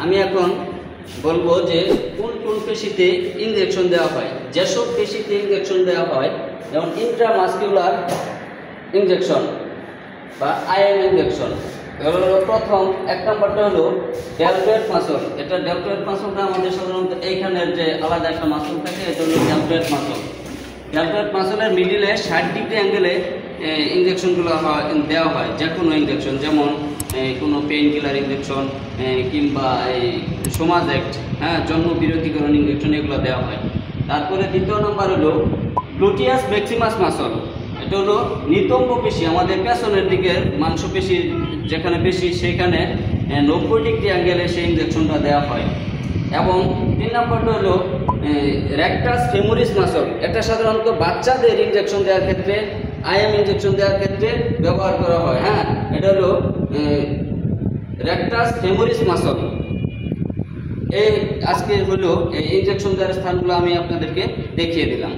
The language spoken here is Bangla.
আমি এখন বলবো যে কোন কোন পেশিতে ইনজেকশন দেওয়া হয়। যেসব পেশিতে ইনজেকশন দেওয়া হয় যেমন ইন্ট্রামাসকুলার ইনজেকশন বা আইএম ইনজেকশন, এগুলো হলো প্রথম। এক নম্বরটা হলো ডেলটয়েড মাসল। এটা ডেলটয়েড মাসলটা আমাদের সাধারণত এইখানের যে আলাদা একটা মাসল থাকে এটা হলো ডেলটয়েড মাসল। ডেলটয়েড মাসলের মিডিলে 60 ডিগ্রি অ্যাঙ্গেলে ইনজেকশনগুলো দেওয়া হয়। যে কোনো ইনজেকশন, যেমন কোনো পেইন কিলার ইনজেকশন কিংবা এই সোমাজেক্ট, জন্ম বিরতিকরণ ইনজেকশন, এগুলো দেওয়া হয়। তারপরে দ্বিতীয় নম্বর হলো গ্লুটিয়াস ম্যাক্সিমাস মাসল। এটা হলো নিতম্ব পেশি, আমাদের পেছনের দিকের মাংসপেশি যেখানে পেশি সেখানে 90 ডিগ্রি অ্যাঙ্গেলে সেই ইনজেকশনটা দেওয়া হয়। এবং 3 নম্বরটা হলো রেকটাস ফেমোরিস মাসল। এটা সাধারণত বাচ্চাদের ইনজেকশন দেওয়ার ক্ষেত্রে, আইএম ইনজেকশন দেওয়ার ক্ষেত্রে ব্যবহার করা হয়। এটা হলো রেকটাস ফেমোরিস মাসল। এই আজকে হলো এই ইনজেকশন দেওয়ার স্থানগুলো আমি আপনাদেরকে দেখিয়ে দিলাম।